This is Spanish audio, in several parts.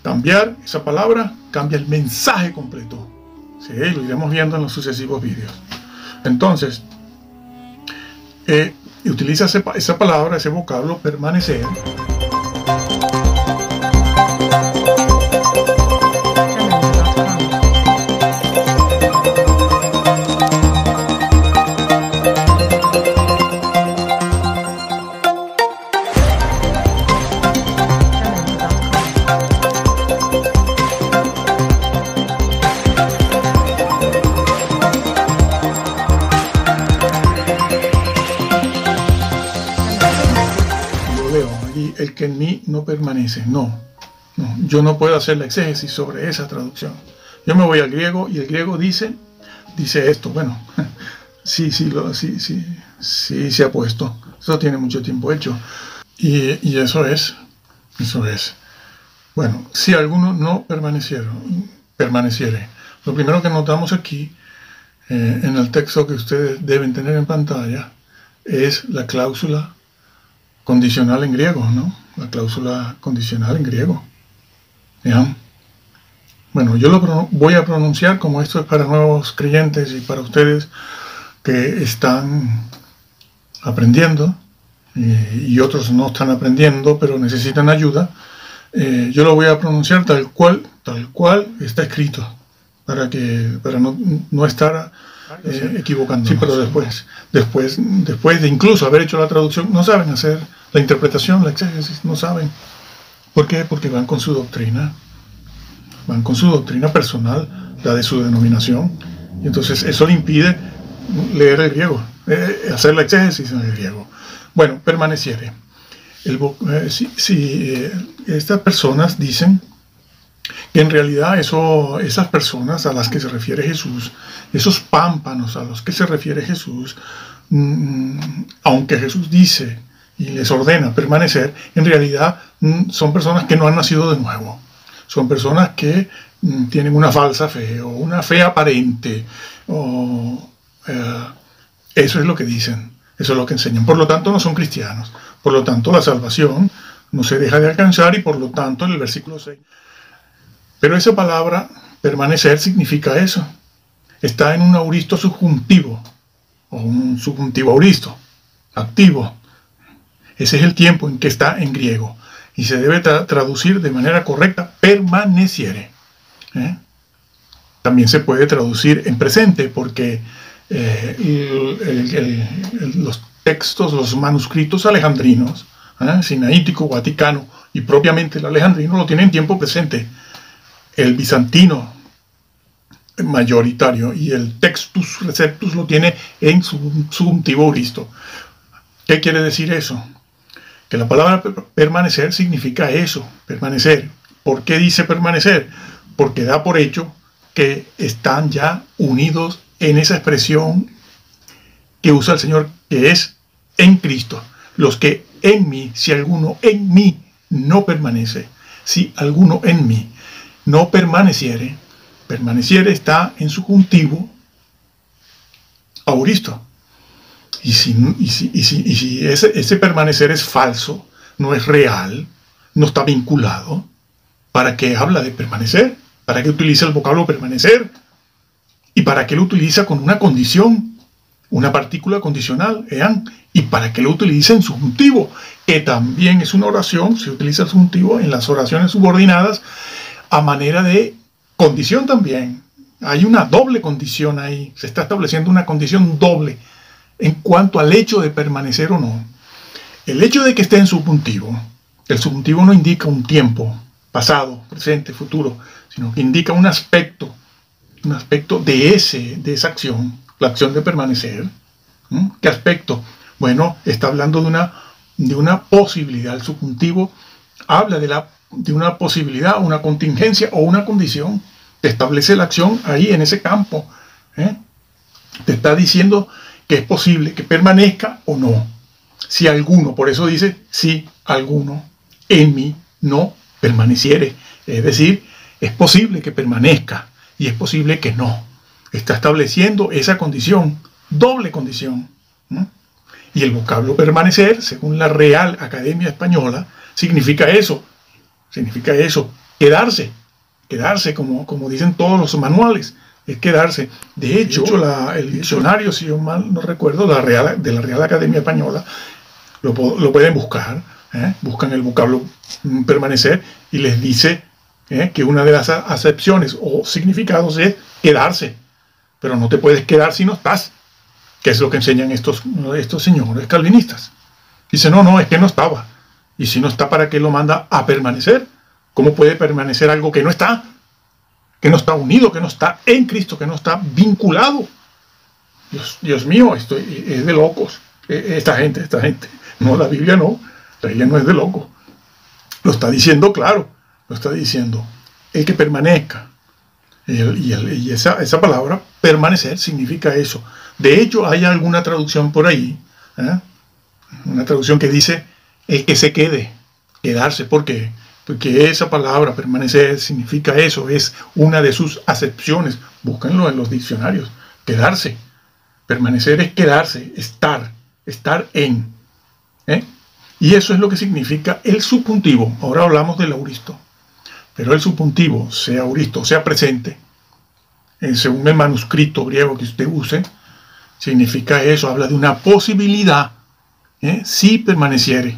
Cambiar esa palabra cambia el mensaje completo. Sí, lo iremos viendo en los sucesivos vídeos. Entonces, utiliza esa palabra, ese vocablo, permanecer. El que en mí no permanece. No, yo no puedo hacer la exégesis sobre esa traducción. Yo me voy al griego y el griego dice esto. Bueno, sí se ha puesto. Eso tiene mucho tiempo hecho. Y eso es. Bueno, si alguno no permaneciere. Lo primero que notamos aquí, en el texto que ustedes deben tener en pantalla, es la cláusula condicional en griego, ¿no? La cláusula condicional en griego. ¿Ya? Bueno, yo lo voy a pronunciar como esto es para nuevos creyentes y para ustedes que están aprendiendo y otros no están aprendiendo pero necesitan ayuda. Yo lo voy a pronunciar tal cual está escrito para no estar equivocando. Sí, pero después de incluso haber hecho la traducción, no saben hacer la interpretación, la exégesis, no saben. ¿Por qué? Porque van con su doctrina personal, la de su denominación, y entonces eso le impide leer el griego, hacer la exégesis en el griego. Bueno, permaneciere. Estas personas dicen que en realidad esas personas a las que se refiere Jesús, esos pámpanos a los que se refiere Jesús, aunque Jesús dice y les ordena permanecer, en realidad son personas que no han nacido de nuevo. Son personas que tienen una falsa fe o una fe aparente. Eso es lo que dicen, eso es lo que enseñan. Por lo tanto, no son cristianos. Por lo tanto, la salvación no se deja de alcanzar y por lo tanto, en el versículo 6. Pero esa palabra, permanecer, significa eso. Está en un auristo subjuntivo, o un subjuntivo auristo, activo. Ese es el tiempo en que está en griego. Y se debe traducir de manera correcta, permaneciere. También se puede traducir en presente, porque los textos, los manuscritos alejandrinos, sinaítico, vaticano y propiamente el alejandrino, lo tienen en tiempo presente. El bizantino mayoritario y el Textus Receptus lo tiene en subjuntivo auristo. ¿Qué quiere decir eso? Que la palabra permanecer significa eso, permanecer. ¿Por qué dice permanecer? Porque da por hecho que están ya unidos en esa expresión que usa el Señor, que es en Cristo. Los que en mí, si alguno en mí no permanece, si alguno en mí no permaneciere, permaneciere está en subjuntivo auristo. Y si ese permanecer es falso, no es real, no está vinculado, ¿para qué habla de permanecer? ¿Para qué utiliza el vocablo permanecer? ¿Y para qué lo utiliza con una condición, una partícula condicional? ¿Y para qué lo utiliza en subjuntivo? Que también es una oración, se utiliza el subjuntivo en las oraciones subordinadas a manera de condición también. Hay una doble condición ahí, se está estableciendo una condición doble en cuanto al hecho de permanecer o no. El hecho de que esté en subjuntivo, el subjuntivo no indica un tiempo, pasado, presente, futuro, sino que indica un aspecto de esa acción, la acción de permanecer. ¿Qué aspecto? Bueno, está hablando de una posibilidad. El subjuntivo habla de una posibilidad, una contingencia o una condición. Te establece la acción ahí en ese campo. Te está diciendo que es posible que permanezca o no. Si alguno, por eso dice, si alguno en mí no permaneciere. Es decir, es posible que permanezca y es posible que no. Está estableciendo esa condición, doble condición. Y el vocablo permanecer, según la Real Academia Española, significa eso. Significa eso, quedarse como dicen todos los manuales, es quedarse. De hecho, el diccionario, si yo mal no recuerdo, de la Real Academia Española, lo pueden buscar, buscan el vocablo permanecer y les dice que una de las acepciones o significados es quedarse, pero no te puedes quedar si no estás, que es lo que enseñan estos señores calvinistas. Dice, no, es que no estaba. Y si no está, ¿para qué lo manda a permanecer? ¿Cómo puede permanecer algo que no está unido, que no está en Cristo, que no está vinculado? Dios mío, es de locos. Esta gente. No, la Biblia no. La Biblia no es de locos. Lo está diciendo claro. Lo está diciendo. El que permanezca. Y esa palabra, permanecer, significa eso. De hecho, hay alguna traducción por ahí, una traducción que dice el que se quede, quedarse. ¿Por qué? Porque esa palabra, permanecer, significa eso, es una de sus acepciones. Búsquenlo en los diccionarios. Quedarse. Permanecer es quedarse, estar en. Y eso es lo que significa el subjuntivo. Ahora hablamos del auristo. Pero el subjuntivo, sea auristo, sea presente, según el manuscrito griego que usted use, significa eso, habla de una posibilidad, si permaneciere.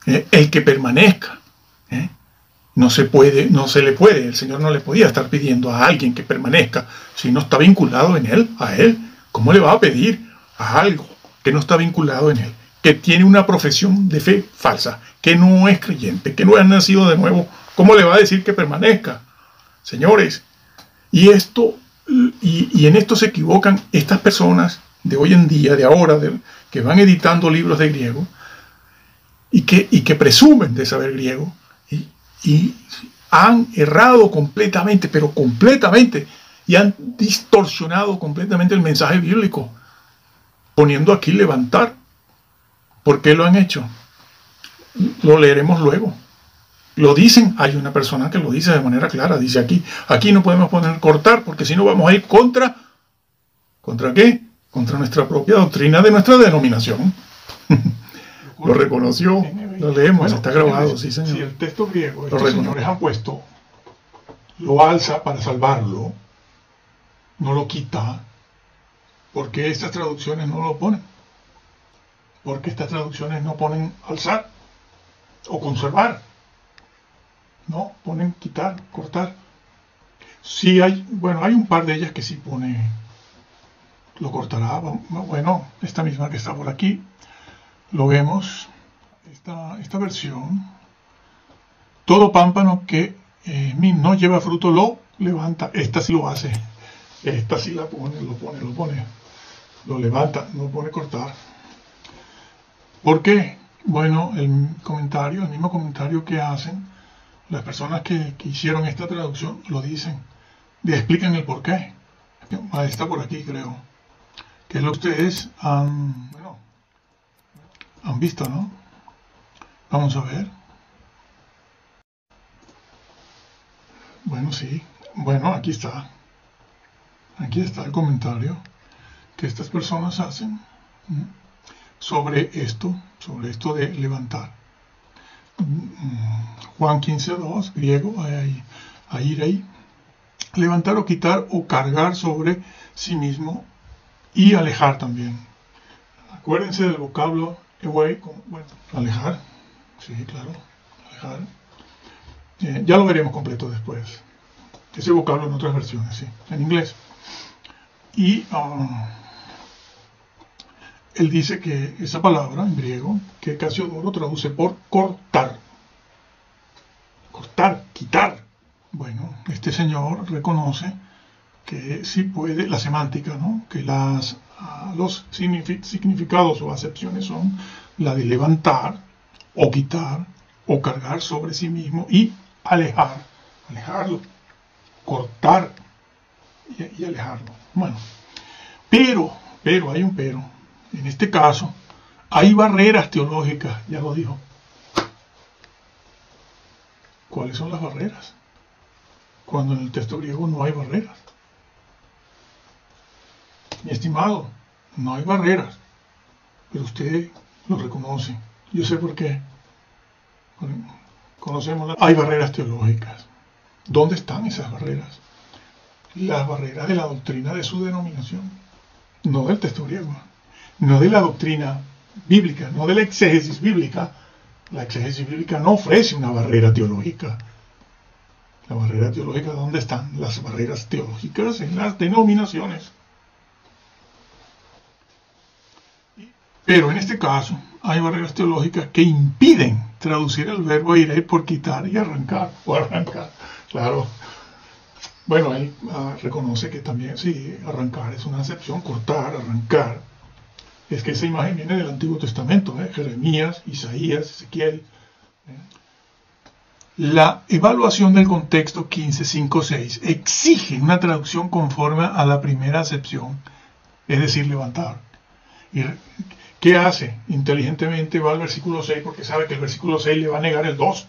El que permanezca. No se le puede, el Señor no le podía estar pidiendo a alguien que permanezca si no está vinculado en él, a él. ¿Cómo le va a pedir a algo que no está vinculado en él? Que tiene una profesión de fe falsa, que no es creyente, que no ha nacido de nuevo. ¿Cómo le va a decir que permanezca? Señores, y en esto se equivocan estas personas de hoy en día, de ahora, que van editando libros de griego y que presumen de saber griego y han errado completamente, pero completamente, y han distorsionado completamente el mensaje bíblico, poniendo aquí levantar. ¿Por qué lo han hecho? Lo leeremos luego. Lo dicen, hay una persona que lo dice de manera clara, dice aquí no podemos poner cortar, porque si no vamos a ir ¿contra qué? Contra nuestra propia doctrina de nuestra denominación. Lo reconoció, lo leemos, bueno, está grabado, sí señor. Si el texto griego, estos señores han puesto, lo alza para salvarlo, no lo quita, ¿por qué estas traducciones no lo ponen? Porque estas traducciones no ponen alzar o conservar. No, ponen quitar, cortar. Sí hay un par de ellas que sí pone, lo cortará. Bueno, esta misma que está por aquí, lo vemos, esta versión. Todo pámpano que no lleva fruto lo levanta. Esta sí lo hace. Esta sí la pone, lo levanta, no pone cortar. ¿Por qué? Bueno, el mismo comentario que hacen las personas que hicieron esta traducción lo dicen, le explican el por qué. Está por aquí, creo, que es lo que ustedes han visto, ¿no? Vamos a ver. Bueno, sí. Bueno, aquí está. Aquí está el comentario que estas personas hacen sobre esto de levantar. Juan 15:2, griego, airei, levantar o quitar o cargar sobre sí mismo y alejar también. Acuérdense del vocablo away, alejar, sí, claro, alejar. Ya lo veremos completo después. Ese vocablo en otras versiones, sí, en inglés. Y él dice que esa palabra en griego, que Casiodoro traduce por cortar. Cortar, quitar. Bueno, este señor reconoce que sí puede, la semántica, ¿no? Que los significados o acepciones son la de levantar, o quitar, o cargar sobre sí mismo y alejarlo, cortar y alejarlo. Bueno, pero, hay un pero. En este caso, hay barreras teológicas, ya lo dijo. ¿Cuáles son las barreras? Cuando en el texto griego no hay barreras. Mi estimado, no hay barreras, pero usted lo reconoce. Yo sé por qué. Hay barreras teológicas. ¿Dónde están esas barreras? Las barreras de la doctrina de su denominación, no del texto griego, no de la doctrina bíblica, no de la exégesis bíblica. La exégesis bíblica no ofrece una barrera teológica. La barrera teológica, ¿dónde están? Las barreras teológicas en las denominaciones. Pero en este caso hay barreras teológicas que impiden traducir el verbo iré por quitar y arrancar, o arrancar. Claro. Bueno, él reconoce que también, sí, arrancar es una acepción, cortar, arrancar. Es que esa imagen viene del Antiguo Testamento, Jeremías, Isaías, Ezequiel. La evaluación del contexto 15.5.6 exige una traducción conforme a la primera acepción, es decir, levantar. ¿Y qué hace? Inteligentemente va al versículo 6 porque sabe que el versículo 6 le va a negar el 2.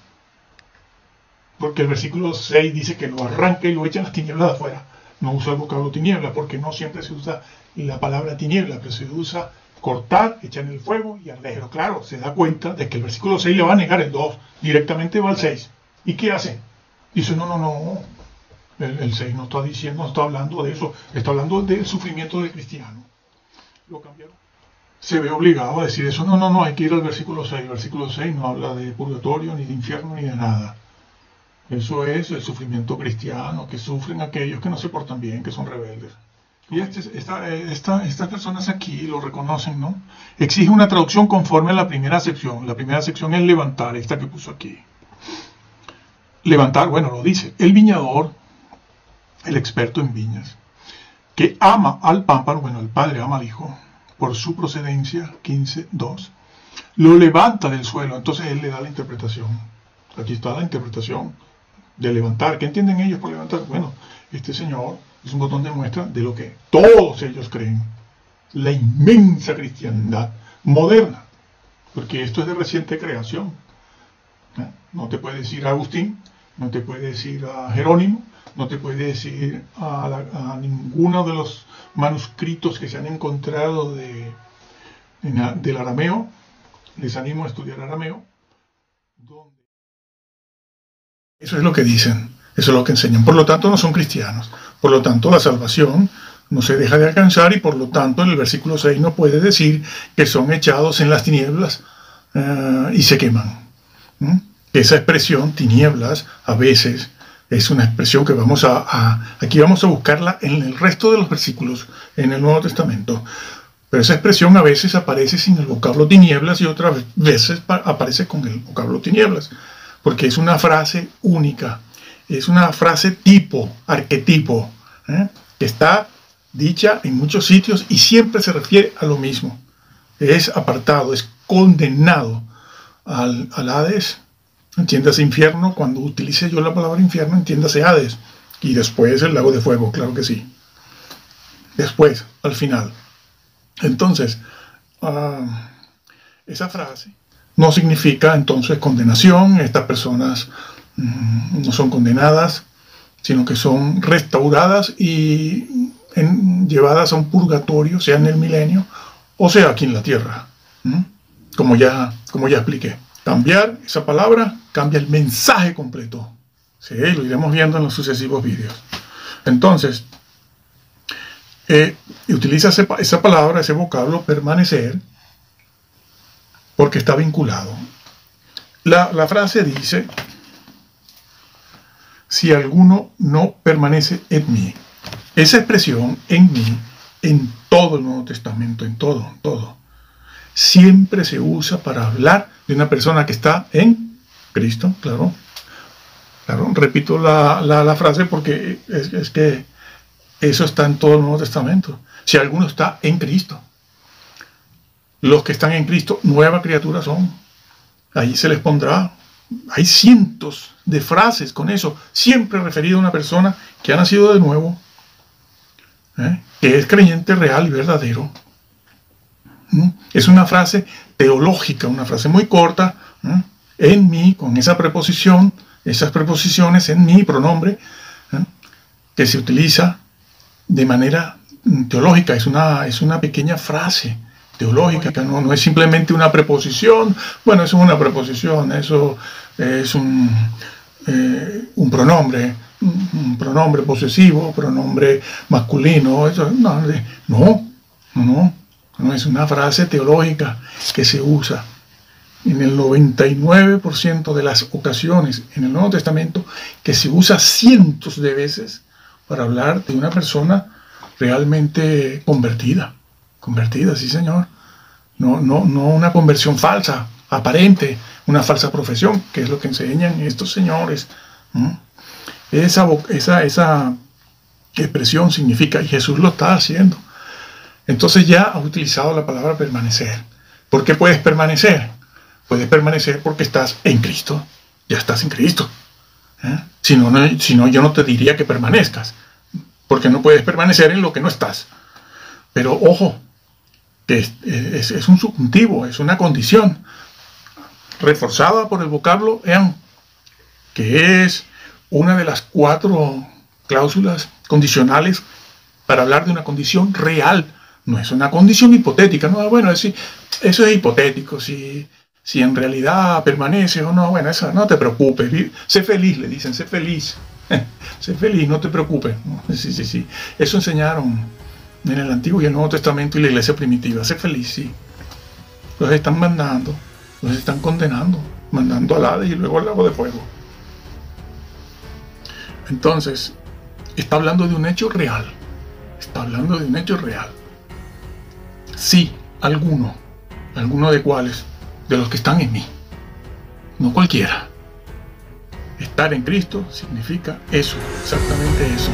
Porque el versículo 6 dice que lo arranca y lo echa en las tinieblas de afuera. No usa el vocablo tiniebla porque no siempre se usa la palabra tiniebla, pero se usa cortar, echar en el fuego y arder. Pero claro, se da cuenta de que el versículo 6 le va a negar el 2. Directamente va al 6. ¿Y qué hace? Dice, no. El 6 no está diciendo, no está hablando de eso. Está hablando del sufrimiento del cristiano. Lo cambiaron. Se ve obligado a decir eso. No, hay que ir al versículo 6. El versículo 6 no habla de purgatorio, ni de infierno, ni de nada. Eso es el sufrimiento cristiano, que sufren aquellos que no se portan bien, que son rebeldes. Y estas personas aquí lo reconocen, ¿no? Exige una traducción conforme a la primera sección. La primera sección es levantar, esta que puso aquí. Levantar, bueno, lo dice. El viñador, el experto en viñas, que ama al pámpano, bueno, el padre ama al hijo, por su procedencia, 15.2, lo levanta del suelo. Entonces él le da la interpretación. Aquí está la interpretación de levantar. ¿Qué entienden ellos por levantar? Bueno, este señor es un botón de muestra de lo que todos ellos creen. La inmensa cristiandad moderna. Porque esto es de reciente creación. No te puede decir Agustín, no te puede decir a Jerónimo, no te puede decir a ninguno de los manuscritos que se han encontrado del arameo. Les animo a estudiar arameo. Eso es lo que dicen, eso es lo que enseñan. Por lo tanto, no son cristianos. Por lo tanto, la salvación no se deja de alcanzar y por lo tanto en el versículo 6 no puede decir que son echados en las tinieblas y se queman. Esa expresión, tinieblas, a veces es una expresión que aquí vamos a buscarla en el resto de los versículos en el Nuevo Testamento. Pero esa expresión a veces aparece sin el vocablo tinieblas y otras veces aparece con el vocablo tinieblas. Porque es una frase única, es una frase tipo, arquetipo, que está dicha en muchos sitios y siempre se refiere a lo mismo. Es apartado, es condenado al Hades, entiéndase infierno. Cuando utilice yo la palabra infierno, entiéndase Hades, y después el lago de fuego, claro que sí. Después, al final. Entonces, esa frase no significa entonces condenación. Estas personas no son condenadas, sino que son restauradas y llevadas a un purgatorio, sea en el milenio o sea aquí en la tierra. Como ya expliqué. Cambiar esa palabra cambia el mensaje completo. Sí, lo iremos viendo en los sucesivos vídeos. Entonces, utiliza esa palabra, ese vocablo, permanecer, porque está vinculado. La frase dice, si alguno no permanece en mí. Esa expresión, en mí, en todo el Nuevo Testamento, en todo, siempre se usa para hablar de una persona que está en Cristo, claro. Repito la frase porque es que eso está en todo el Nuevo Testamento. Si alguno está en Cristo. Los que están en Cristo, nueva criatura son. Ahí se les pondrá. Hay cientos de frases con eso, siempre referido a una persona que ha nacido de nuevo, que es creyente real y verdadero. Es una frase teológica, una frase muy corta, en mí, con esa preposición, esas preposiciones en mí, pronombre, que se utiliza de manera teológica. Es una pequeña frase teológica, no es simplemente una preposición. Bueno, eso es una preposición, eso es un pronombre posesivo, pronombre masculino. Eso, no es una frase teológica que se usa en el 99% de las ocasiones en el Nuevo Testamento, que se usa cientos de veces para hablar de una persona realmente convertida, sí señor, no una conversión falsa, aparente, una falsa profesión, que es lo que enseñan estos señores. Esa expresión significa, y Jesús lo está haciendo. Entonces ya ha utilizado la palabra permanecer. ¿Por qué puedes permanecer? Puedes permanecer porque estás en Cristo. Ya estás en Cristo. Si no, yo no te diría que permanezcas, porque no puedes permanecer en lo que no estás. Pero ojo, que es un subjuntivo, es una condición reforzada por el vocablo ean, que es una de las 4 cláusulas condicionales para hablar de una condición real. No es una condición hipotética. No, bueno, eso es hipotético. Si en realidad permanece o no, bueno, eso no te preocupes. Sé feliz, le dicen, sé feliz. Sé feliz, no te preocupes. Sí. Eso enseñaron en el Antiguo y el Nuevo Testamento y la iglesia primitiva. Sé feliz, sí. Los están mandando, los están condenando, mandando al Hades y luego al lago de fuego. Entonces, está hablando de un hecho real. Está hablando de un hecho real. Sí, alguno de cuáles, de los que están en mí. No cualquiera. Estar en Cristo significa eso, exactamente eso.